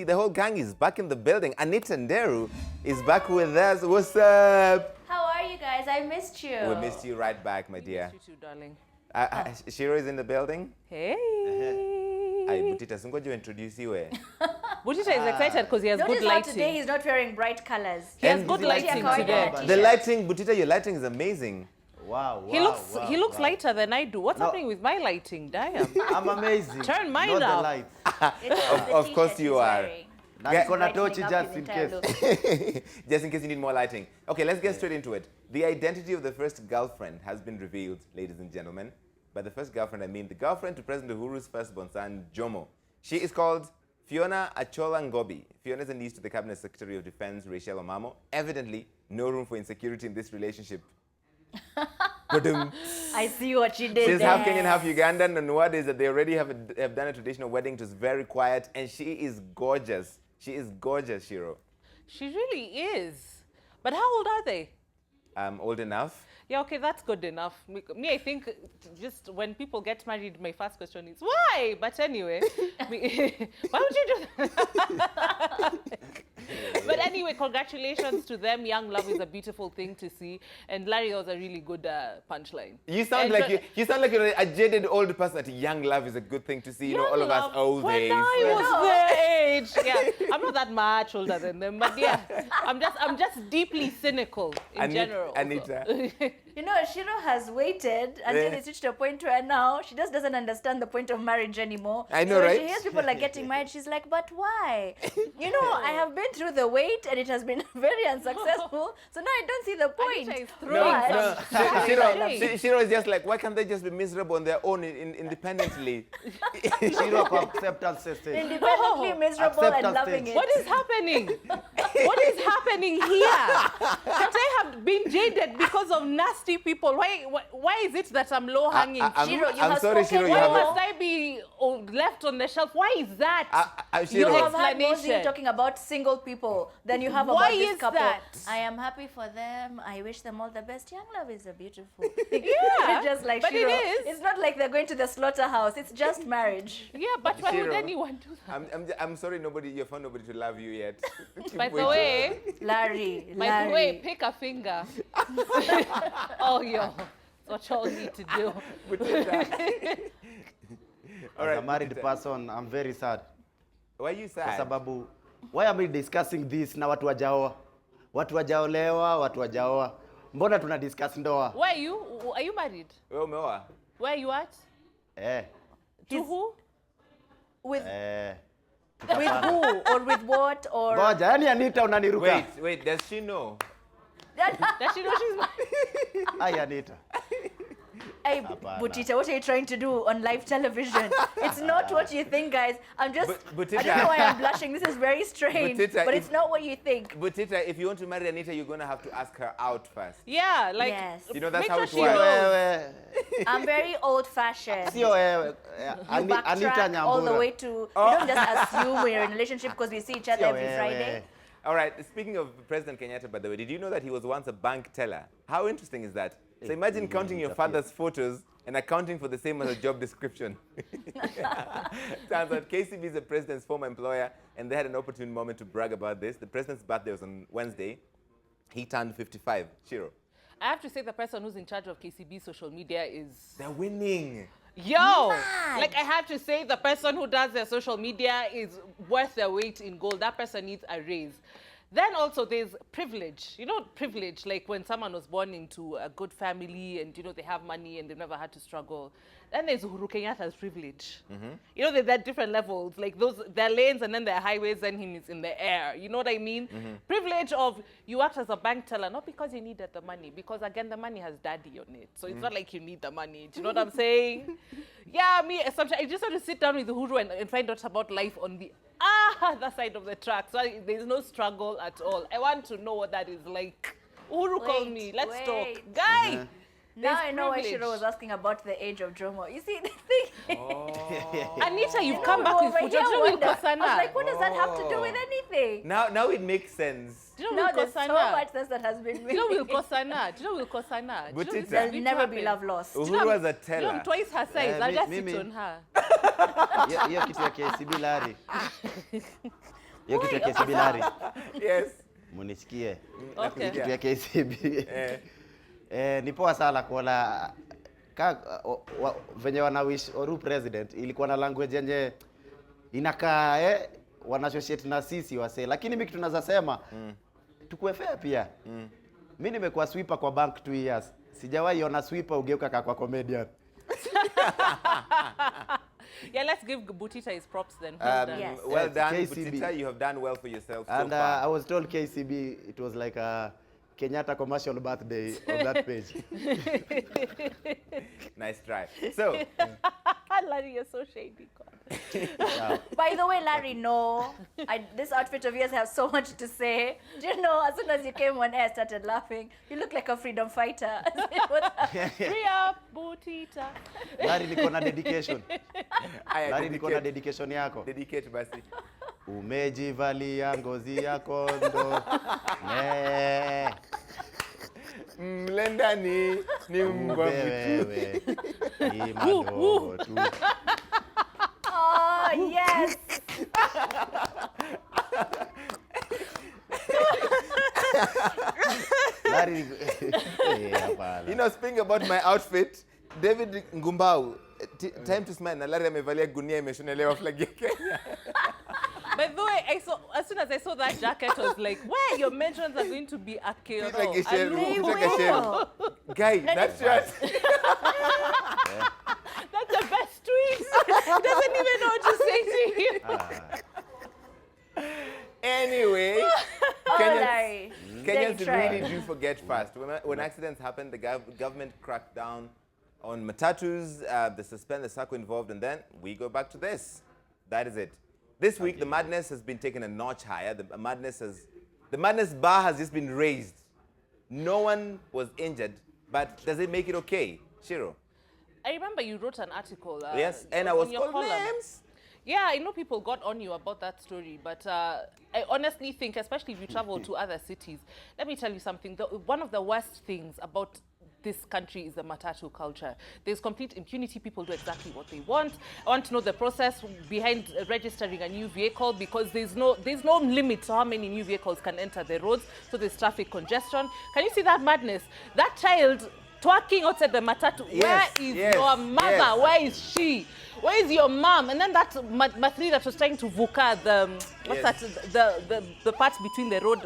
TTTT. The whole gang is back in the building. Anita Nderu is back with us. What's up? How are you guys? I missed you. We missed you right back, my dear. Missed you too, darling. Ciru is in the building. Hey. Ay, Butita, singoje introduce you. Butita is excited because he has Notice good how lighting. today he's not wearing bright colors. He has And good the lighting lighting today. today. The lighting, Butita, your lighting is amazing. Wow, He looks lighter than I do. What's happening with my lighting? Damn. I'm amazing. Turn mine Not up. the lights. Of course you are. Na Yeah. niko na Brightening tochi up just the in entire case. look. Just in case you need more lighting. Okay, let's get straight into it. The identity of the first girlfriend has been revealed, ladies and gentlemen. By the first girlfriend, I mean the girlfriend to President Uhuru's firstborn son, Jomo. She is called Fiona Achola Ngobi. Fiona is a niece to the Cabinet Secretary of Defense, Rachel Omamo. Evidently, no room for insecurity in this relationship. I see what you did She's there. half Kenyan, half Ugandan, and what is that they already have done a traditional wedding. It was very quiet, and she is gorgeous. She is gorgeous, Ciru. She really is. But how old are they? Old enough. Yeah, okay, that's good enough. Me, I think just when people get married, my first question is, why? But anyway, why would you do that? But anyway, congratulations to them. Young love is a beautiful thing to see. And Larry was a really good punchline. You sound like you sound like you're a jaded old person. That young love is a good thing to see. You know, all of us old when days. I was their age. Yeah, I'm not that much older than them, but yeah, I'm just deeply cynical in general. Anita. You know, Ciru has waited until it's reached a point where now she just doesn't understand the point of marriage anymore. I know, so right? She hears people are getting married. She's like, but why? You know, I have been through the wait and it has been very unsuccessful. So now I don't see the point. Anita is No, throwing no. Ciru is just like, why can't they just be miserable on their own independently? Shiro kwa acceptance stage. Independently miserable and Acceptance loving stage. it. What is happening? What is happening here? That I have been jaded because of nasty people. Why is it that I'm low hanging? Ciru, you I'm have sorry, spoken Ciru. You Why have must I be left on the shelf? Why is that? Ciru. You Your have had mostly explanation. talking about single people. Then you have Why about this is couple. that? I am happy for them. I wish them all the best. Young love is a beautiful. Yeah, just like but it Ciru. is. It's not like they're going to the slaughterhouse. It's just marriage. Yeah, but why would Ciru. anyone do that? I'm sorry, you found nobody to love you yet. By the way, Larry. pick a finger. Oh, yo. That's what y'all need to do. All As right, a married Butita. person, I'm very sad. Why are you Kwa sad? sababu, why am I discussing this na watu wajaoa? Watu wajaolewa, watu wajaoa. Mbona tuna discuss ndoa? Where are you? Are you married? Wewe umeoa? Where are you at? He's- To who? With Tutapanga. who or with what or Ngoja, yani Anita unaniruka. Wait, does she know? Does she know she's married? Ai Anita. Hey, Hapana. Butita, what are you trying to do on live television? It's not what you think, guys. I'm just, Butita. I don't know why I'm blushing. This is very strange, Butita, but if- it's not what you think. Butita, if you want to marry Anita, you're going to have to ask her out first. Yeah, like, Yes. You know, that's make how sure it she works. knows. Wewe. I'm very old-fashioned. Sio wewe. You backtrack all the way to, you don't just assume we're in a relationship because we see each other Sio every wewe. Friday. All right, speaking of President Kenyatta, by the way, did you know that he was once a bank teller? How interesting is that? So imagine counting your father's photos and accounting for the same as a job description. Turns out KCB is the president's former employer, and they had an opportune moment to brag about this. The president's birthday was on Wednesday. He turned 55. Ciru. I have to say the person who's in charge of KCB social media is... They're winning. Yo! Mad. Like, I have to say the person who does their social media is worth their weight in gold. That person needs a raise. Then also there's privilege. You know, privilege, like when someone was born into a good family and, you know, they have money and they've never had to struggle. Then there's Uhuru Kenyatta's privilege. You know, there are different levels. Like there are lanes and then there are highways, and him is in the air. You know what I mean? Privilege of you act as a bank teller, not because you needed the money, because again, the money has daddy on it. So it's not like you need the money. Do you know what I'm saying? Yeah, sometimes I just have to sit down with Uhuru and find out about life on the other side of the track. So there's no struggle at all. I want to know what that is like. Uhuru, call Wait, me. Let's talk. wait. Guy! Now There's I know why privilege. Ciru was asking about the age of Jomo. You see, the thing. Anita, you've come back with Over food. here, Do you know wonder. I Wilkosana? was like, what does that have to do with anything? Now it makes sense. Do you know No, there's so Wilkosana? much sense that has been Do made. you know Wilkosana? Do you know Wilkosana? Do you know this Butita. There'll been never be happened? love lost. Uhuru was a You know, teller. I'm twice her size. I'll just sit Mimi. on her. Hiyo kitu ya KCB Larry. Hiyo kitu ya KCB Larry. Yes. Munisikie. Okay. Kitu ya KCB. Ni poa sana kuona venye wanawish Uhuru president ilikuwa na language yenye inakaa wanasociate na sisi wase, lakini mimi kitu naweza sema tukue fair pia. Mimi nimekuwa sweeper kwa bank 2 years. Sijawahi ona sweeper ugeuka kwa comedian. Yeah, let's give Butita his props then. Yes. Well done, KCB. Butita. You have done well for yourself so And far. I was told KCB, it was like a Kenyatta commercial birthday on that page. Nice try. So, Larry, you're so shady. God. By the way, Larry, no. This outfit of yours has so much to say. Do you know, as soon as you came on air, I started laughing. You look like a freedom fighter. Free up, Butita. Larry, niko na dedication. I Larry, niko na dedication yako. dedicate basi. Umejivalia ngozi ya kondo. Mlendani ni mbwa mwitu. Wewe. Ni madogo tu. Oh, yes. Larry, hapana. You know, speaking about my outfit, David Ngumbau, time to smile. Na Larry amevalia gunia imeshonelewa flag ya Kenya. By the way, as soon as I saw that jacket, I was like, where your mentions are going to be a chaos. Like a shell. They Like a shell. Guy, that shirt. That's the best tweet. He doesn't even know what to say to you. Anyway, Oh, Kenyans, Larry. Kenyans They tried. really do forget fast. When accidents happen, the government cracked down on matatus, they suspend the circle involved, and then we go back to this. That is it. This week, the madness has been taken a notch higher. The madness bar has just been raised. No one was injured, but does it make it okay? Ciru? I remember you wrote an article. Yes, and I was on your called column. names. Yeah, I know people got on you about that story, but I honestly think, especially if you travel to other cities, let me tell you something. One of the worst things about this country is the matatu culture. There's complete impunity. People do exactly what they want. I want to know the process behind registering a new vehicle, because there's no limit to how many new vehicles can enter the roads, so there's traffic congestion. Can you see that madness? That child twerking outside the matatu. Yes, Where is your mother? yes. Where is she? Where is your mom? And then that Mathri that was trying to vuka what's Yes. that the part between the road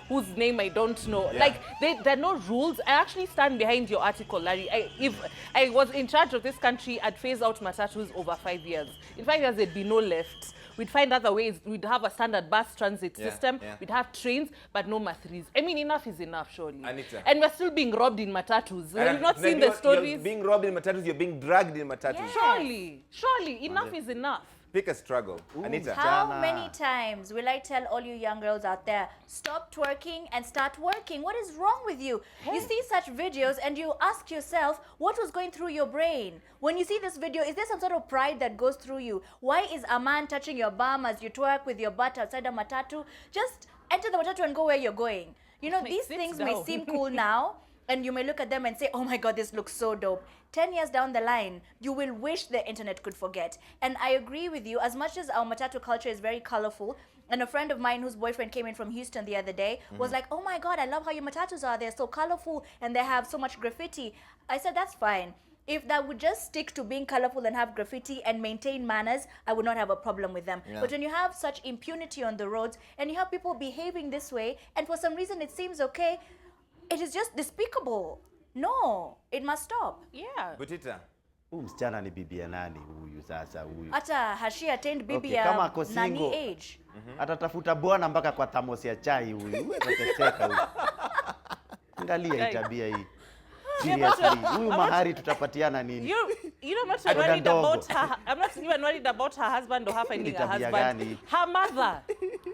whose name I don't know. Yeah. Like there are no rules. I actually stand behind your article, Larry. If I was in charge of this country, I'd phase out matatus over 5 years. In 5 years, there'd be no left. We'd find other ways. We'd have a standard bus transit system. Yeah. We'd have trains, but no mathris. I mean, enough is enough, surely. Anita. And we're still being robbed in matatus. We've not seen You're the stories. You're being robbed in matatus, you're being dragged in matatus. Yeah. Surely, enough is enough. Pick a struggle. Anita. How Jana. many times will I tell all you young girls out there, stop twerking and start working? What is wrong with you? You see such videos and you ask yourself, what was going through your brain? When you see this video, is there some sort of pride that goes through you? Why is a man touching your bum as you twerk with your butt outside a matatu? Just enter the matatu and go where you're going. You know, these Sit things may down. seem cool now, and you may look at them and say, oh my God, this looks so dope. 10 years down the line, you will wish the internet could forget. And I agree with you, as much as our matatu culture is very colorful, and a friend of mine whose boyfriend came in from Houston the other day was like, oh my God, I love how your matatus are. They're so colorful and they have so much graffiti. I said, that's fine. If that would just stick to being colorful and have graffiti and maintain manners, I would not have a problem with them. Yeah. But when you have such impunity on the roads and you have people behaving this way, and for some reason it seems okay, it is just despicable. No, it must stop. Yeah. Butita. Huyu msichana ni bibi ya nani huyu sasa huyu? Hata has she attained bibi Okay, kama ya ako nani single. age? Atatafuta bwana mpaka kwa thermos ya chai huyu. Huyu atateseka huyu. Angalia hii tabia hii. Seriously, huyu mahari tutapatiana nini? You know, I'm not Agoda worried ndogo. about her. I'm not even worried about her husband or her finding a tabia husband. gani? Her mother.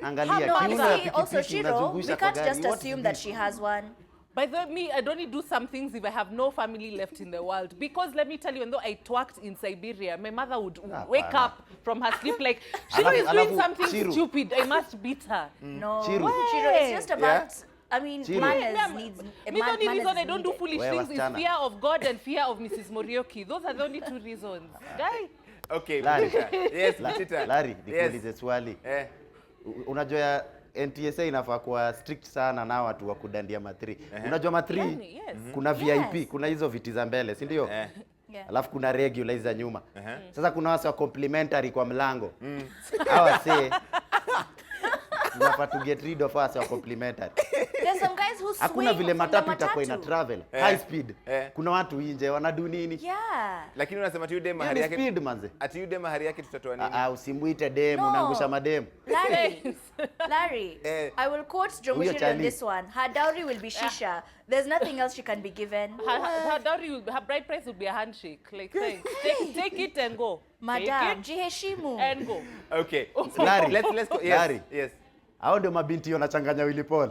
Angalia No, kiuno you ya see, also pikipiki Ciru, unazungusha we kwa can't gari. just What is assume that this? she has one. By the way, me, I'd only do some things if I have no family left in the world. Because let me tell you, when though I twerked in Siberia, my mother would wake Pana. up from her sleep like, she Alafu- is doing alafu, something Ciru. stupid. I must beat her. No, Ciru. Ciru, it's just about, I mean, Ciru. manners needs. Me, the only reason I don't do needed. foolish Wewe things is wasichana. fear of God and fear of Mrs. Muriuki. Those are the only two reasons. Guy. Okay, Larry. Butita. Yes, Butita. Larry, Yes. nikuulize swali. unajua NTSA inafaa kuwa strict sana na watu wa kudandia ma3. Unajua ma3 Yani, yes. kuna VIP, Yes. kuna hizo viti za mbele, si ndio? Yeah. Alafu kuna regular za nyuma. Sasa kuna wase wa complimentary kwa mlango. Hawa say tunafaa to get rid of wase wa complimentary. There's some guys who swing Hakuna vile from the matatu itakuwa ina travel high speed. Kuna watu nje wanadu nini? Yeah. Lakini unasema ati yule mahari Hiyo ni yake speed manze. ati yule mahari yake tutatoa nini? Usimuite dem, No. unaangusha madem. Larry, I will quote Jomo Huyo on chali. this one. Her dowry will be shisha. There's nothing else she can be given. Her dowry her bride price will be a handshake. Like, thanks. Take it and go. Madam, Take jiheshimu. it and go. Okay. Larry. Let's go. Yes. Larry. Yes. Hao ndio mabinti wanachanganya Willy Paul.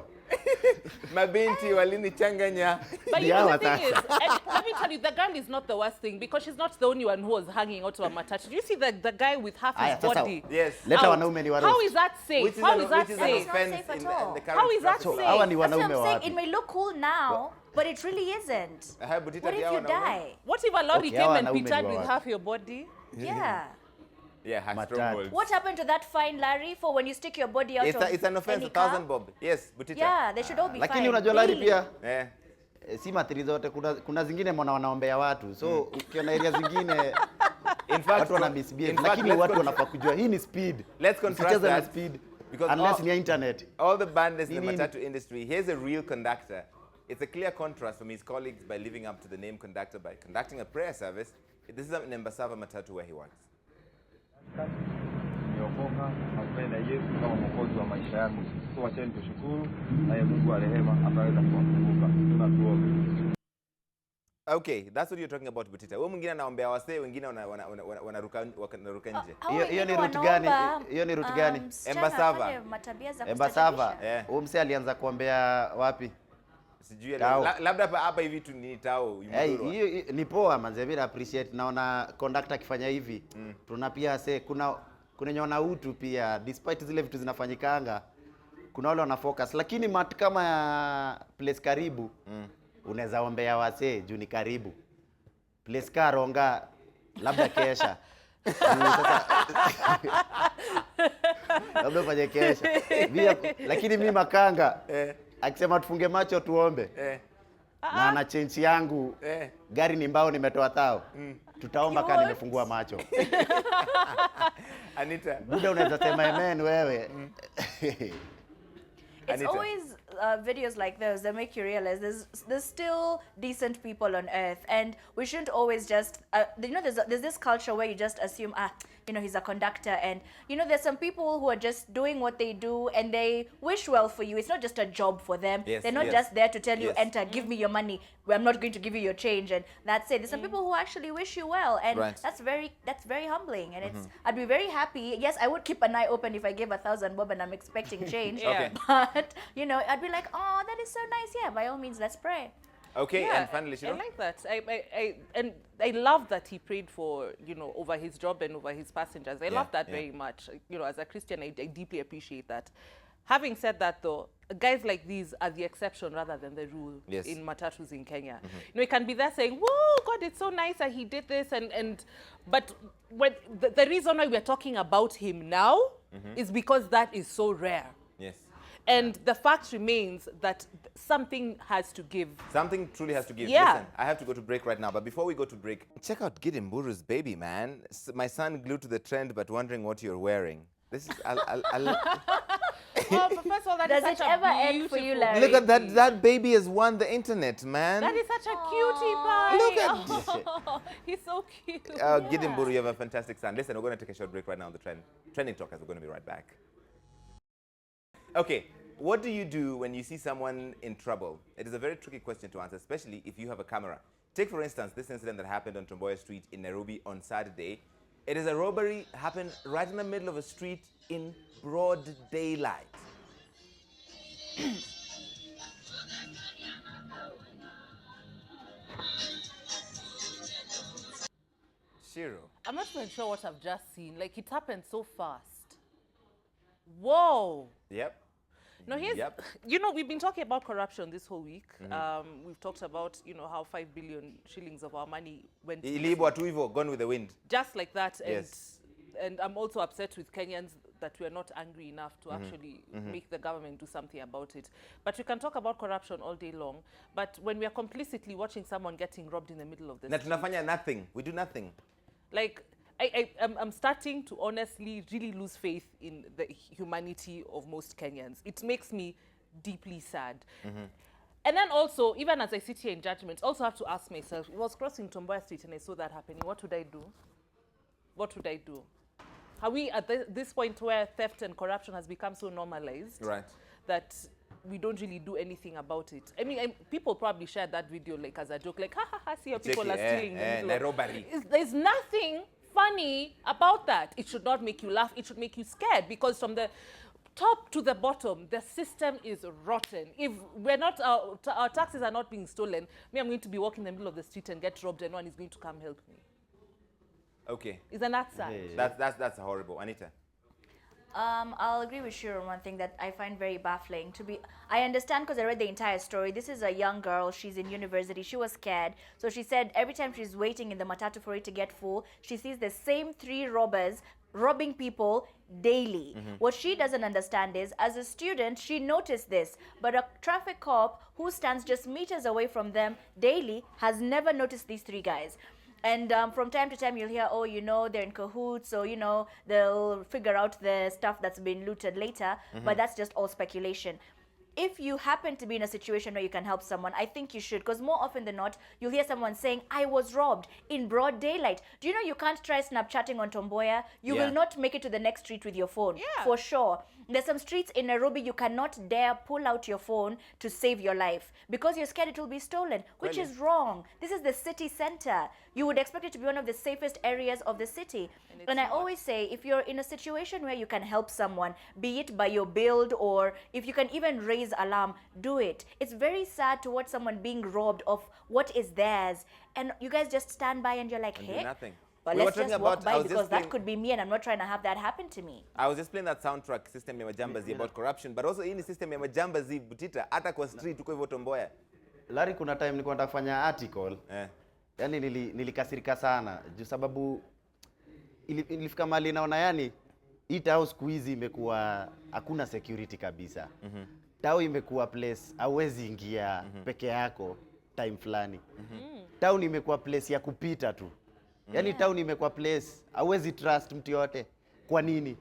Mabinti walinichanganya. But you know the Yeah, thing is, and let me tell you, the girl is not the worst thing because she's not the only one who was hanging out to a matatu. You see the guy with half Aya, his sasa, body. Yes. Leta out. wanaume ni waroast. How is that safe? How is that which is an safe? Not offense safe at in all. the current How is that structure. safe? Hawa ni That's what wanaume I'm saying. wapi? It may look cool now, but it really isn't. Butita, What if pia you wanaume? die? What if a lorry Okay, came hawa and wanaume ni pictured with wapi? half your body? Yeah. Yeah, has Matatu. strongholds. What happened to that fine, Larry, for when you stick your body out of It's an offense, any 1,000 car? bob. Yes, Butita. Yeah, they should all be Lakini fine. unajua Larry Daily. pia Eh. si matri zote, kuna zingine mwana wanaombea watu. So ukiona area zingine In fact, watu wana misbehave, in fact, lakini let's watu con- wanafaa kujua hii ni speed. Let's contrast Usicheze na that, speed because unless all- ni ya internet. all the bandits in the Nini? matatu industry, here's a real conductor. It's a clear contrast from his colleagues by living up to the name conductor by conducting a prayer service. This is an Embasava matatu where he works. Nimeokoka, nampenda Yesu kama mwokozi wa maisha yangu. So wacheni tushukuru, naye Mungu wa rehema ataweza kuwakumbuka. Tunatuombe. Okay, that's what you're talking about, Butita. Wewe mwingine anaombea wasee, wengine wanaruka nje. Hiyo ni route gani? Hiyo ni route gani? Embasava. Embasava. Yeah. Huyo msee alianza kuombea wapi? Sijui Tao. labda hapa hivi tu ni tao. Hey, hiyo ni poa manze, mimi appreciate. Naona conductor akifanya hivi. Tuna pia kuna nyona utu pia, despite zile vitu zinafanyikanga. Kuna wale wana focus, lakini mat kama ya place karibu unaweza ombea wasee juu ni karibu. Place Karonga labda kesha. Sasa labda fanye kesha. Lakini mimi Makanga akisema tufunge macho tuombe. Na na change yangu gari ni mbao nimetoa tao. Tutaomba kama nimefungua macho. Anita. Buda unaweza sema amen wewe. It's Anita. always videos like those that make you realize there's still decent people on earth, and we shouldn't always just there's this culture where you just assume he's a conductor, and there's some people who are just doing what they do and they wish well for you. It's not just a job for them. Yes, They're not yes. just there to tell you, Yes. enter, give me your money. I'm not going to give you your change, and that's it. There's some people who actually wish you well, and Right. that's very humbling, and I'd be very happy. Yes, I would keep an eye open if I gave 1,000 bob and I'm expecting change. Yeah. Okay. But I'd be like, oh, that is so nice. Yeah, by all means, let's pray. Okay, Yeah, and finally, I like that. I love that he prayed for, over his job and over his passengers. I love that very much. As a Christian, I deeply appreciate that. Having said that, though, guys like these are the exception rather than the rule in matatus in Kenya. You can be there saying, "Whoa, God, it's so nice that he did this," but when the reason why we're talking about him now is because that is so rare. Yes. And the fact remains that something has to give. Something truly has to give. Yeah. Listen, I have to go to break right now, but before we go to break, check out Gidimburu's baby, man. My son glued to the trend, but wondering what you're wearing. This is, Well, but first of all, that Does is it such a ever end for you, beautiful Larry? look at that. That baby has won the internet, man. That is such a cutie pie. Look at Oh, he's so cute. Gidimburu, you have a fantastic son. Listen, we're going to take a short break right now on the trending talkers. We're going to be right back. Okay, what do you do when you see someone in trouble? It is a very tricky question to answer, especially if you have a camera. Take, for instance, this incident that happened on Tomboya Street in Nairobi on Saturday. It is a robbery happened right in the middle of a street in broad daylight. Ciru. I'm not even sure what I've just seen. Like, it happened so fast. Whoa. Yep. Now, here's, Yep. we've been talking about corruption this whole week. We've talked about, how 5 billion shillings of our money went Ilibwa tu hivyo, gone with the wind. just like that. Yes. and I'm also upset with Kenyans that we are not angry enough to actually make the government do something about it. But we can talk about corruption all day long. But when we are complicitly watching someone getting robbed in the middle of the street, tunafanya nothing. We do nothing. like I'm starting to honestly really lose faith in the humanity of most Kenyans. It makes me deeply sad. And then also, even as I sit here in judgment, also have to ask myself, I was crossing Tomboya Street and I saw that happening. What would I do? What would I do? Are we at this point where theft and corruption has become so normalized that we don't really do anything about it? I mean, people probably shared that video like as a joke, like, ha ha ha, see how people are stealing. There's nothing funny about that. It should not make you laugh. It should make you scared, because from the top to the bottom, the system is rotten. If we're not, our taxes are not being stolen, I'm going to be walking in the middle of the street and get robbed, and no one is going to come help me. Okay. Isn't that sad? That's horrible. Anita? I'll agree with Ciru on one thing that I find very baffling. I understand because I read the entire story. This is a young girl. She's in university. She was scared. So she said every time she's waiting in the matatu for it to get full, she sees the same 3 robbers robbing people daily. What she doesn't understand is, as a student, she noticed this, but a traffic cop who stands just meters away from them daily has never noticed these 3 guys. And from time to time, you'll hear, oh, you know, they're in cahoots, so, you know, they'll figure out the stuff that's been looted later. But that's just all speculation. If you happen to be in a situation where you can help someone, I think you should, because more often than not, you'll hear someone saying, I was robbed in broad daylight. Do you know you can't try Snapchatting on Tomboya? You will not make it to the next street with your phone, for sure. There's some streets in Nairobi you cannot dare pull out your phone to save your life because you're scared it will be stolen, which is wrong. This is the city center. You would expect it to be one of the safest areas of the city. And I always say, if you're in a situation where you can help someone, be it by your build or if you can even raise alarm, do it. It's very sad to watch someone being robbed of what is theirs. And you guys just stand by and you're like, hey, nothing. But let's just walk by because that could be me and I'm not trying to have that happen to me. I was just playing that soundtrack system ya majambazi about corruption, but also in system ya majambazi Butita hata kwa street tuko hivyo Tomboya. Larry, kuna time nilikuwa nataka kufanya article. Yani nilikasirika sana juu sababu ilifika mahali naona yani hii town siku hizi imekuwa hakuna security kabisa. Town imekuwa place hauwezi ingia peke yako time fulani. Town imekuwa place ya kupita tu. Yani town imekuwa place hauwezi trust mtu yote. Kwa nini?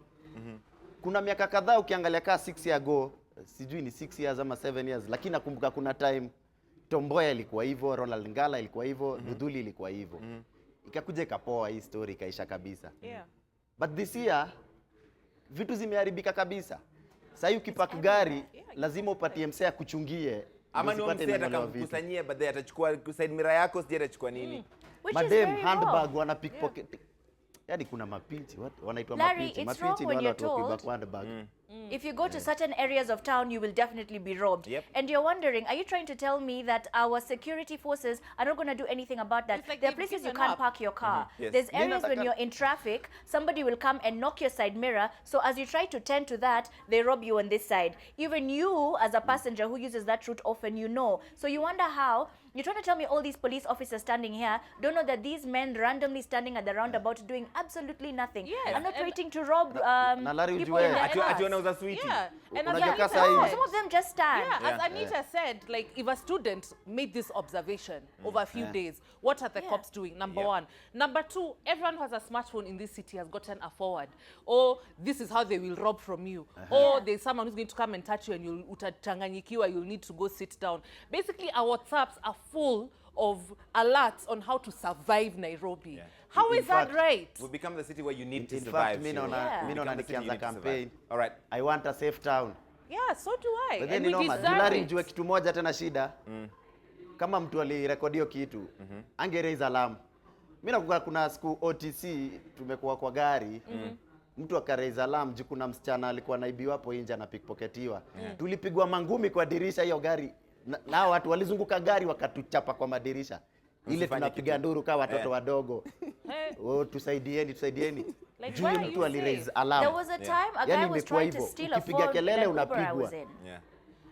Kuna miaka kadhaa ukiangalia kaa 6 years ago, sijui ni 6 years ama 7 years, lakini nakumbuka kuna time Tomboya ilikuwa hivyo, Ronald Ngala ilikuwa hivyo, Duduli ilikuwa hivyo. Ikakuja ikapoa hii story ikaisha kabisa. But this year vitu zimeharibika kabisa. Sasa ukipark gari lazima upatie msea kuchungie. Ama ni msea atakakusanyia baadaye atachukua side mirror yako sije atachukua nini? Madam handbag wana pickpocket. Yaani kuna mapinchi, wanaitwa mapinchi. Mapinchi ni wale watu wakiba handbag. If you go to certain areas of town, you will definitely be robbed. And you're wondering, are you trying to tell me that our security forces are not going to do anything about that? Like there are places you can't park your car. There's areas when you're in traffic, somebody will come and knock your side mirror. So as you try to tend to that, they rob you on this side. Even you, as a passenger who uses that route often, you know. So you wonder how. You're trying to tell me all these police officers standing here don't know that these men randomly standing at the roundabout doing absolutely nothing. I'm not waiting to rob people in their Unauza sweetie. And some of them just stand. As Anita said, like if a student made this observation over a few days, what are the cops doing? Number one. Number two, everyone who has a smartphone in this city has gotten a forward. Or this is how they will rob from you. Or there's someone who's going to come and touch you and you'll utachanganyikiwa, you'll need to go sit down. Basically, our WhatsApps are full of alerts on how to survive Nairobi. How is that right? We become the city where you need to survive. In fact, mimi naona nikianza campaign. All right. I want a safe town. Yeah, so do I. But then you know, Larry mjue kitu moja tena shida. Kama mtu alirekodio kitu, ange raise alarm. Mimi nakumbuka kuna siku OTC tumekuwa kwa gari. Mtu akaraise alarm juu kuna msichana alikuwa naibiwa hapo nje na pickpocketiwa. Tulipigwa mangumi kwa dirisha hiyo gari. Na watu walizunguka gari wakatuchapa kwa madirisha. Ile tunapiga nduru kama watoto wadogo. Oh, tusaidieni. Like, juu mtu aliraise alarm. There was a time a guy was trying to steal a phone in an Uber I was in.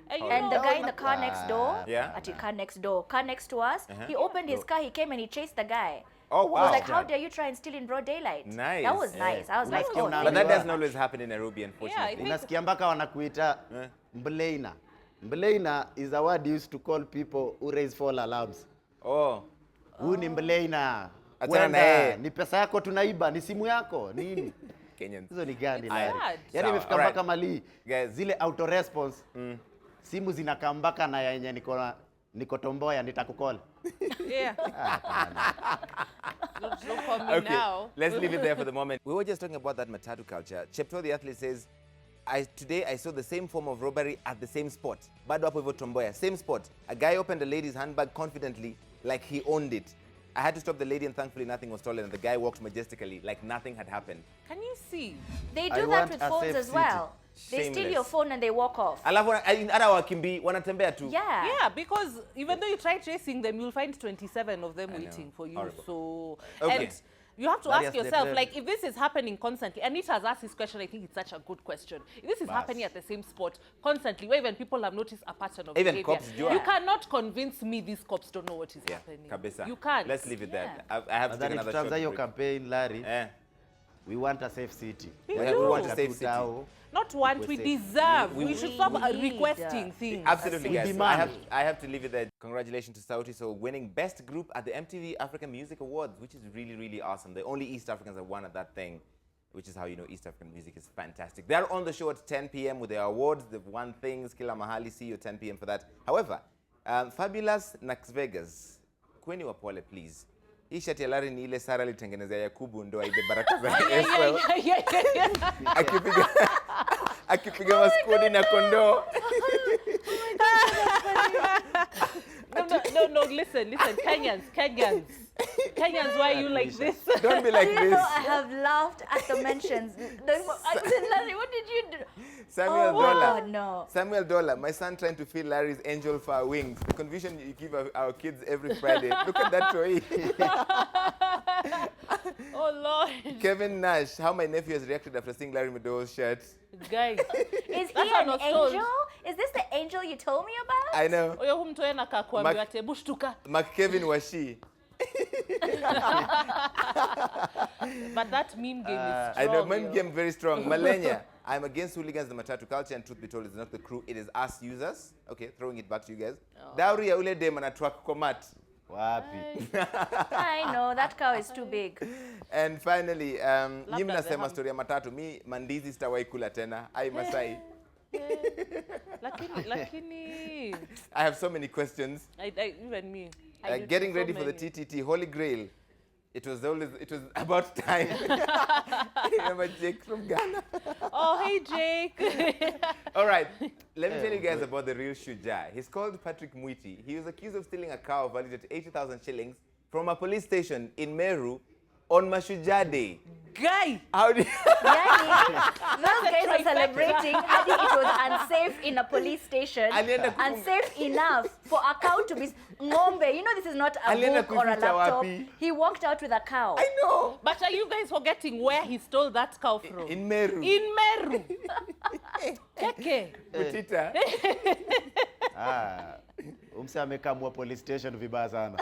And the guy in the car next door, car next to us, he opened his car, he came and he chased the guy. Oh, wow. I was like, how dare you try and steal in broad daylight? Nice. That was nice. I was like, oh, But that doesn't always happen in Nairobi, unfortunately. Unasikia mpaka wanakuita mbleina. Mbleina is a word used to call people who raise false alarms. Oh. Huyu ni mbleina. Achana na yeye. Ni pesa yako tunaiba, ni simu yako, nini? Kenyans. Hizo ni gani It's Larry? sad. Yaani imefika mpaka mali. Guys. Zile auto response. Simu zinakaa mpaka na yenye niko Tomboya nitakucall. Yeah. Don't call me now. Let's leave it there for the moment. We were just talking about that matatu culture. Chepto the athlete says, today I saw the same form of robbery at the same spot. Bado hapo hivyo Tomboya, same spot. A guy opened a lady's handbag confidently like he owned it. I had to stop the lady and thankfully nothing was stolen and the guy walked majestically like nothing had happened. Can you see? They I do that want with a phones safe as well. They steal Shameless. your phone and they walk off. Alafu hata wakimbi wanatembea tu. Yeah. Yeah, because even though you try chasing them, you'll find 27 of them I know. waiting for you. Horrible. So, Okay. and you have to Marius, ask yourself, the- like, if this is happening constantly, Anita has asked this question, I think it's such a good question. If this is happening at the same spot constantly, where even people have noticed a pattern of Even behavior, cops do. you cannot convince me these cops don't know what is Yeah, happening. kabisa. You can't. Let's leave it there. Yeah. I have to take Nadhani another tutaanza hiyo short break. campaign Larry. We We want a safe city. We do. do. We want a safe city. Not want, we safe. deserve. We, We should stop need, requesting things. Absolutely, We guys. So demand. I have to leave it there. Congratulations to Sauti for winning Best Group at the MTV African Music Awards, which is really, really awesome. The only East Africans have won at that thing, which is how you know East African music is fantastic. They're on the show at 10 p.m. with their awards. They've won things. Kila Mahali, see you at 10 p.m. for that. However, Fabulous Nax Vegas, kweni wapole, please. Hii shati ya Larry ni ile Sara alitengenezea Yakubu ndo aide baraka za Yesu. Akipiga maskodi na kondoo. No, listen, Kenyans, why are you like this? Don't be like Do you this. know I have laughed at the mentions. I said, Larry, what did you do? Samuel Oh, Dollar. God, no. Samuel Dollar, my son trying to feel Larry's angel for our wings. The confusion you give our kids every Friday. Look at that toy. Oh, Lord. Kevin Nash, how my nephew has reacted after seeing Larry Madowo's shirt. Guys. Is he That's what an I was told. angel? Is this the angel you told me about? I know. Oyo hu mtu ena kakuambia ate bushtuka. Mark Kevin Washi. But that meme game is strong. I know, meme yo. game very strong. Malenya, I'm against hooligans, the matatu culture, and truth be told, it's not the crew, it is us users. Okay, throwing it back to you guys. Dauri ya ule dem anatruck komat. Wapi? I know, that cow is too big. And finally, nyi Labda mnasema the story ya matatu. Mi mandizi sitawahi kula tena. Ai Masai. Lakini, I have so many questions. even me. I did Getting so ready for the many. TTT Holy Grail. It was about time. Remember Jake from Ghana? Oh, hey, Jake. All right, let me tell you guys about the real Shujaa. He's called Patrick Mwiti. He was accused of stealing a cow valued at 80,000 shillings from a police station in Meru on Mashujaa Day. Guy. How did Yani, those guys are celebrating how it was unsafe in a police station. Alienda Unsafe enough for a cow to be ng'ombe. You know this is not a Alienda book or a kuficha laptop. wapi? He walked out with a cow. I know. But are you guys forgetting where he stole that cow from? In Meru. In Meru. Keke. Butita. Umse amekamwa police station vibaya sana.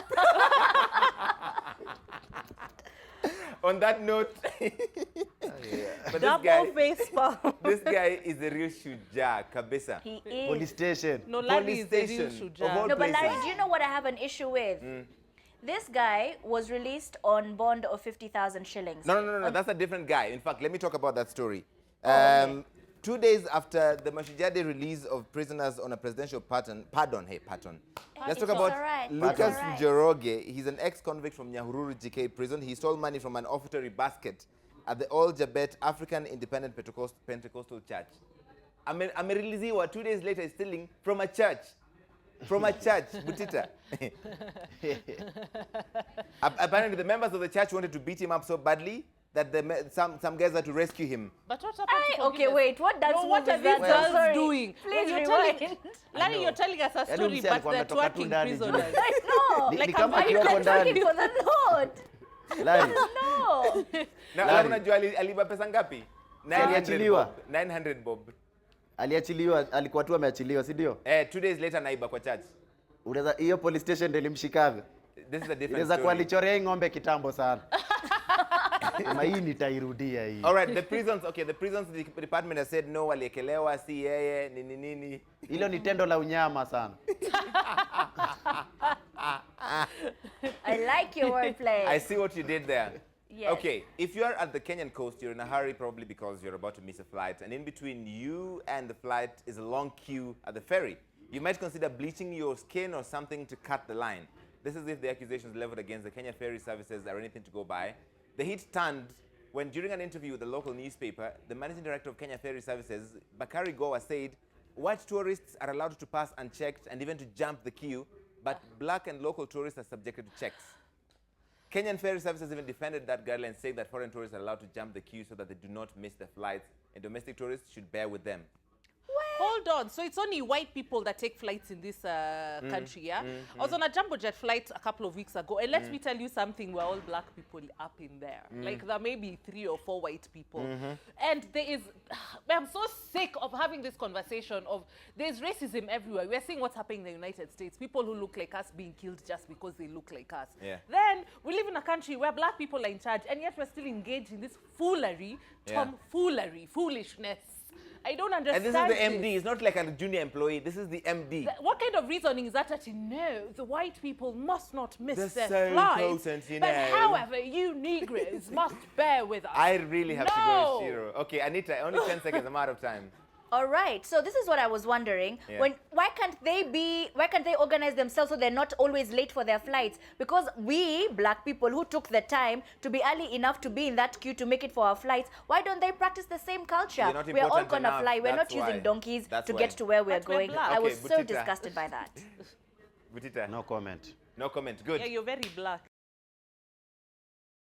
On that note, but Double face palm. this guy is the real Shujaa, kabisa. He is. Police station. No, Larry Police is the real station of Shujaa. all No, but Larry, places. do you know what I have an issue with? This guy was released on bond of 50,000 shillings. No, that's a different guy. In fact, let me talk about that story. Okay. 2 days after the Mashujaa Day release of prisoners on a presidential pardon. Let's talk It's about all right. Lucas It's all right. Njoroge. He's an ex-convict from Nyahururu GK prison. He stole money from an offertory basket at the All Jabet African Independent Pentecostal Church. Amereleasiwa 2 days later, he's stealing from a church. From a church, Butita. Apparently, the members of the church wanted to beat him up so badly that some guys had to rescue him. But what happened to Okay, forgiveness? wait, what dance No, what move are is these that? girls Sorry. doing? Please You're rewind. telling, Larry, you're telling us a Yaani story, mse but alikuwa they're ametoka tu twerking ndani prisoners. juu. I know. Ni Like kama I'm Are you akiwa like ndani. talking for the Lord? Larry, No. Na Larry. unajua aliba pesa ngapi? Aliachiliwa. 900 bob. aliachiliwa, alikuwa tu ameachiliwa, si ndio? 2 days later naiba kwa church. Unaweza hiyo police station ndio ilimshikaga. this is a different Inaweza kuwa story. alichorea hii ng'ombe kitambo sana. Sema hii nitairudia hii. All right, the prisons, okay, the prisons department has said no, waliekelewa, si yeye, nini. Hilo ni tendo la unyama sana. I like your wordplay. I see what you did there. Yes. Okay, if you are at the Kenyan coast, you're in a hurry probably because you're about to miss a flight, and in between you and the flight is a long queue at the ferry. You might consider bleaching your skin or something to cut the line. This is if the accusations leveled against the Kenya ferry services are anything to go by. The heat turned when, during an interview with the local newspaper, the managing director of Kenya Ferry Services, Bakari Goa, said white tourists are allowed to pass unchecked and even to jump the queue, but black and local tourists are subjected to checks. Kenyan Ferry Services even defended that guideline, saying that foreign tourists are allowed to jump the queue so that they do not miss their flights, and domestic tourists should bear with them. Hold on. So it's only white people that take flights in this country, yeah? I was on a jumbo jet flight a couple of weeks ago, and let me tell you something, we're all black people up in there. Like, there may be 3 or 4 white people. And there is, I'm so sick of having this conversation of, there's racism everywhere. We're seeing what's happening in the United States. People who look like us being killed just because they look like us. Yeah. Then, we live in a country where black people are in charge, and yet we're still engaged in this foolery, tomfoolery, foolishness. I don't understand. And this is the MD. It's not like a junior employee. This is the MD. What kind of reasoning is that? That no, the white people must not miss They're their so flights. important, you but know. however, you Negroes must bear with us. I really have to No. go, Ciru. Okay, Anita, only 10 seconds. I'm out of time. All right. So this is what I was wondering. Yeah. Why can't they organize themselves so they're not always late for their flights? Because we, black people who took the time to be early enough to be in that queue to make it for our flights, why don't they practice the same culture? You're not We're all important gonna enough. fly. We're That's not using why. donkeys That's to why. get to where we're But we're going. black. I Okay, was so Butita. disgusted by that. Butita, No comment. no comment. Good. Yeah, you're very black.